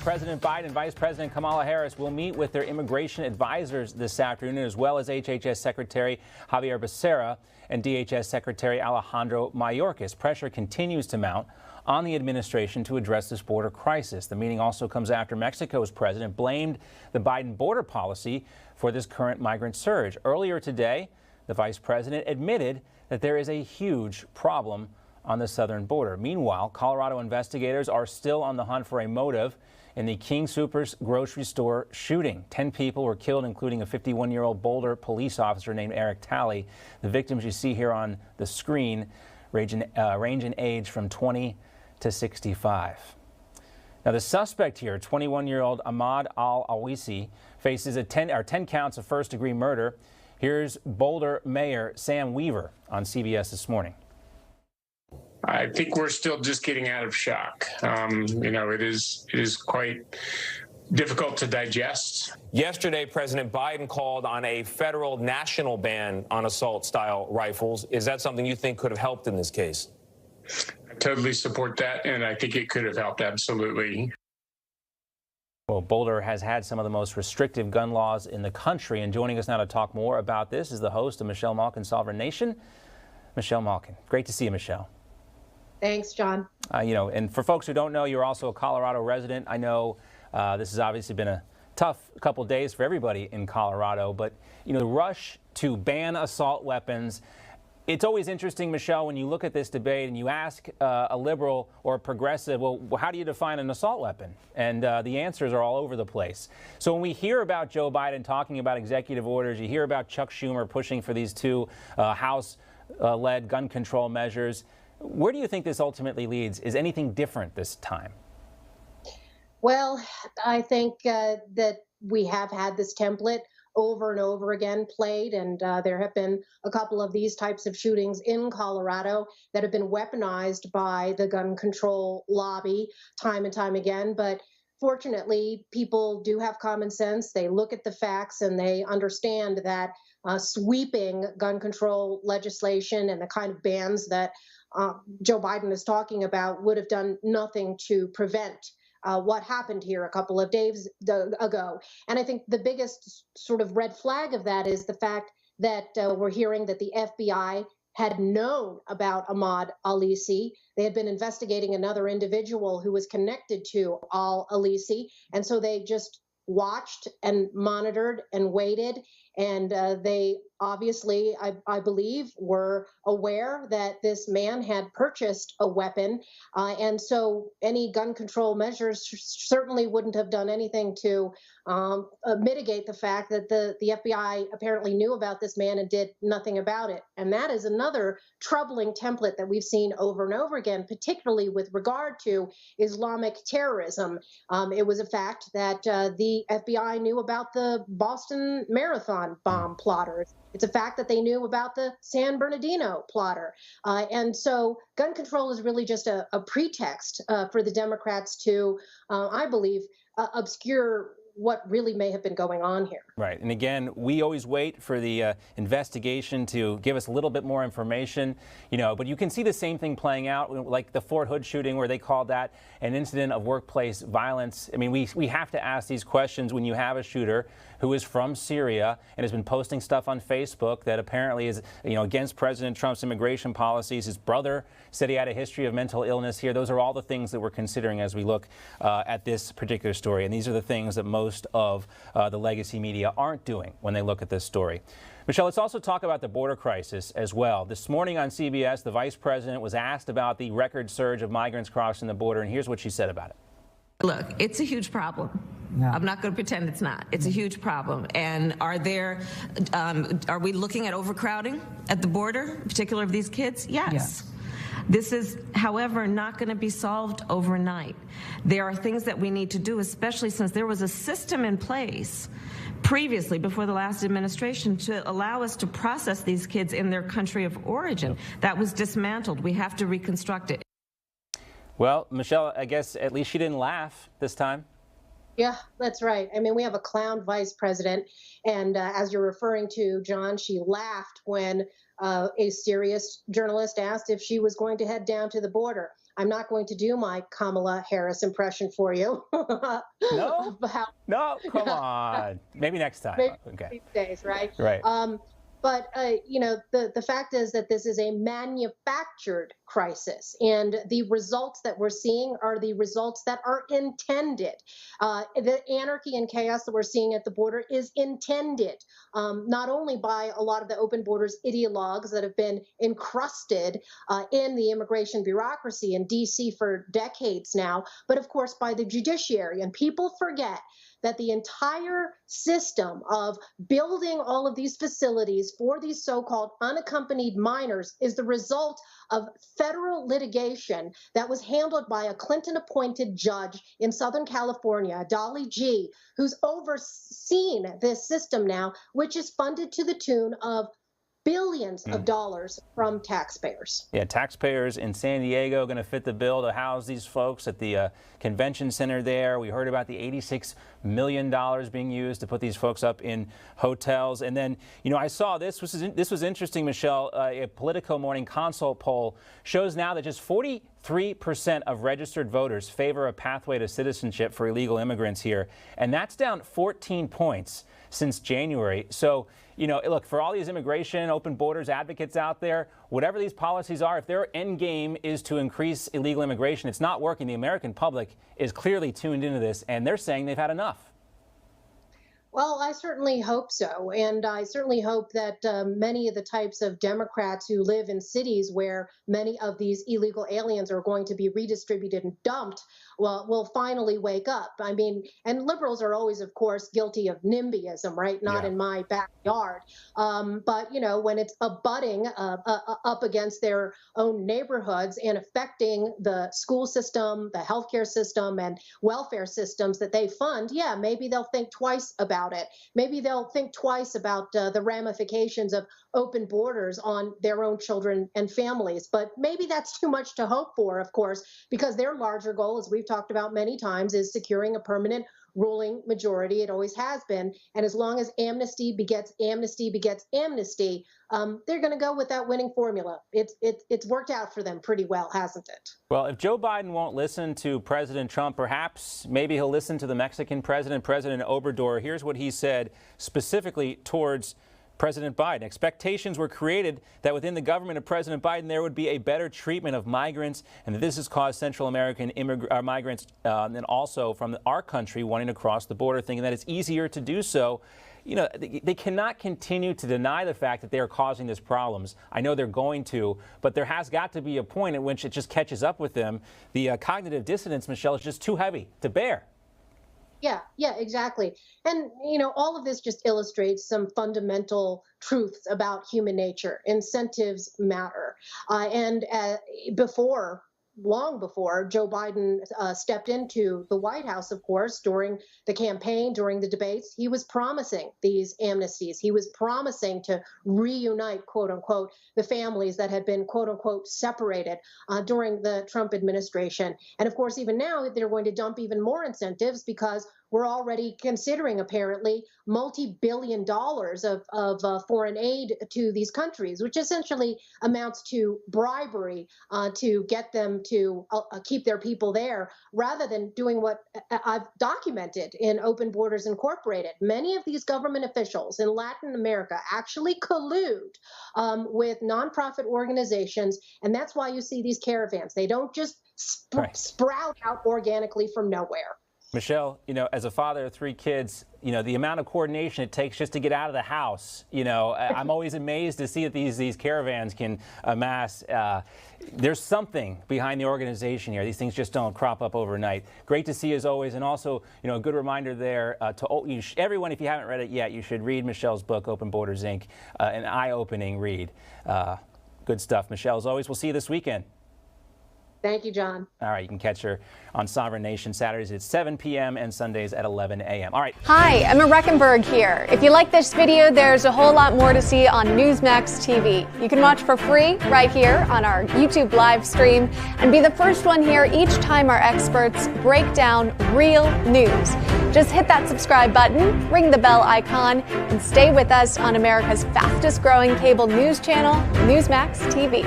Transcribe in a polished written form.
President Biden and Vice President Kamala Harris will meet with their immigration advisors this afternoon, as well as HHS Secretary Javier Becerra and DHS Secretary Alejandro Mayorkas. Pressure continues to mount on the administration to address this border crisis. The meeting also comes after Mexico's president blamed the Biden border policy for this current migrant surge. Earlier today, the vice president admitted that there is a huge problem on the southern border. Meanwhile, Colorado investigators are still on the hunt for a motive in the King Soopers grocery store shooting. 10 people were killed, including a 51-year-old Boulder police officer named Eric Talley. The victims you see here on the screen range in age from 20 to 65. Now, the suspect here, 21-year-old Ahmad al-Awisi, faces 10 counts of first-degree murder. Here's Boulder Mayor Sam Weaver on CBS this morning. I think we're still just getting out of shock. It is quite difficult to digest. Yesterday, President Biden called on a federal national ban on assault-style rifles. Is that something you think could have helped in this case? I totally support that, and I think it could have helped, absolutely. Well, Boulder has had some of the most restrictive gun laws in the country, and joining us now to talk more about this is the host of Michelle Malkin Sovereign Nation, Michelle Malkin. Great to see you, Michelle. Thanks, John. And for folks who don't know, you're also a Colorado resident. I know this has obviously been a tough couple days for everybody in Colorado, but the rush to ban assault weapons. It's always interesting, Michelle, when you look at this debate and you ask a liberal or a progressive, well, how do you define an assault weapon? And the answers are all over the place. So when we hear about Joe Biden talking about executive orders, you hear about Chuck Schumer pushing for these two House-led gun control measures. Where do you think this ultimately leads? Is anything different this time? Well, I think that we have had this template over and over again played, and there have been a couple of these types of shootings in Colorado that have been weaponized by the gun control lobby time and time again. But fortunately, people do have common sense. They look at the facts and they understand that sweeping gun control legislation and the kind of bans that Joe Biden is talking about would have done nothing to prevent what happened here a couple of days ago. And I think the biggest sort of red flag of that is the fact that we're hearing that the FBI had known about Ahmad al-Awisi. They had been investigating another individual who was connected to al-Awisi. And so they just watched and monitored and waited. And they obviously, I believe, were aware that this man had purchased a weapon. And so any gun control measures certainly wouldn't have done anything to mitigate the fact that the FBI apparently knew about this man and did nothing about it. And that is another troubling template that we've seen over and over again, particularly with regard to Islamic terrorism. It was a fact that the FBI knew about the Boston Marathon bomb plotters. It's a fact that they knew about the San Bernardino plotter. And so gun control is really just a pretext for the Democrats to, I believe, obscure what really may have been going on here. Right. And again, we always wait for the investigation to give us a little bit more information, but you can see the same thing playing out, like the Fort Hood shooting, where they called that an incident of workplace violence. I mean, we have to ask these questions when you have a shooter who is from Syria and has been posting stuff on Facebook that apparently is, against President Trump's immigration policies. His brother said he had a history of mental illness here. Those are all the things that we're considering as we look at this particular story. And these are the things that most of the legacy media aren't doing when they look at this story. Michelle, let's also talk about the border crisis as well. This morning on CBS, the vice president was asked about the record surge of migrants crossing the border, and here's what she said about it. Look, it's a huge problem. Yeah. I'm not going to pretend it's not. It's a huge problem. And are we looking at overcrowding at the border, in particular of these kids? Yes. This is, however, not going to be solved overnight. There are things that we need to do, especially since there was a system in place previously, before the last administration, to allow us to process these kids in their country of origin. That was dismantled. We have to reconstruct it. Well, Michelle, I guess at least she didn't laugh this time. Yeah, that's right. I mean, we have a clown vice president. And as you're referring to, John, she laughed when a serious journalist asked if she was going to head down to the border. I'm not going to do my Kamala Harris impression for you. No? No, come on. Maybe next time. Maybe Okay. these days, right? Right. But the fact is that this is a manufactured crisis, and the results that we're seeing are the results that are intended. The anarchy and chaos that we're seeing at the border is intended, not only by a lot of the open borders ideologues that have been encrusted in the immigration bureaucracy in D.C. for decades now, but of course by the judiciary. And people forget that the entire system of building all of these facilities for these so-called unaccompanied minors is the result of federal litigation that was handled by a Clinton-appointed judge in Southern California, Dolly G., who's overseen this system now, which is funded to the tune of billions of dollars from taxpayers. Yeah, taxpayers in San Diego going to fit the bill to house these folks at the convention center there. We heard about the $86 million being used to put these folks up in hotels. And then, I saw this. This was interesting, Michelle. A Politico Morning Consult poll shows now that just 43% of registered voters favor a pathway to citizenship for illegal immigrants here. And that's down 14 points since January. So, look, for all these immigration, open borders advocates out there, whatever these policies are, if their end game is to increase illegal immigration, it's not working. The American public is clearly tuned into this, and they're saying they've had enough. Well, I certainly hope so. And I certainly hope that many of the types of Democrats who live in cities where many of these illegal aliens are going to be redistributed and dumped will finally wake up. I mean, and liberals are always, of course, guilty of NIMBYism, right? Not in my backyard. But, when it's abutting up against their own neighborhoods and affecting the school system, the healthcare system, and welfare systems that they fund, yeah, maybe they'll think twice about it. Maybe they'll think twice about the ramifications of open borders on their own children and families. But maybe that's too much to hope for, of course, because their larger goal, as we've talked about many times, is securing a permanent ruling majority. It always has been. And as long as amnesty begets amnesty begets amnesty, they're going to go with that winning formula. It's worked out for them pretty well, hasn't it? Well, if Joe Biden won't listen to President Trump, perhaps maybe he'll listen to the Mexican president, President Obrador. Here's what he said specifically towards President Biden. Expectations were created that within the government of President Biden there would be a better treatment of migrants, and that this has caused Central American migrants and also from our country wanting to cross the border, thinking that it's easier to do so. They cannot continue to deny the fact that they are causing these problems. I know they're going to, but there has got to be a point at which it just catches up with them. The cognitive dissonance, Michelle, is just too heavy to bear. Yeah, exactly. And, all of this just illustrates some fundamental truths about human nature. Incentives matter. And long before Joe Biden stepped into the White House, of course, during the campaign, during the debates, he was promising these amnesties. He was promising to reunite, quote unquote, the families that had been, quote unquote, separated during the Trump administration. And of course, even now, they're going to dump even more incentives because we're already considering, apparently, multi-billion dollars of foreign aid to these countries, which essentially amounts to bribery to get them to keep their people there, rather than doing what I've documented in Open Borders Incorporated. Many of these government officials in Latin America actually collude with nonprofit organizations, and that's why you see these caravans. They don't just sprout out organically from nowhere. Michelle, as a father of 3 kids, the amount of coordination it takes just to get out of the house, I'm always amazed to see that these caravans can amass. There's something behind the organization here. These things just don't crop up overnight. Great to see as always. And also, a good reminder there to everyone, if you haven't read it yet, you should read Michelle's book, Open Borders, Inc., an eye-opening read. Good stuff. Michelle, as always, we'll see you this weekend. Thank you, John. All right, you can catch her on Sovereign Nation Saturdays at 7 p.m. and Sundays at 11 a.m. All right. Hi, Emma Reckenberg here. If you like this video, there's a whole lot more to see on Newsmax TV. You can watch for free right here on our YouTube live stream and be the first one here each time our experts break down real news. Just hit that subscribe button, ring the bell icon, and stay with us on America's fastest growing cable news channel, Newsmax TV.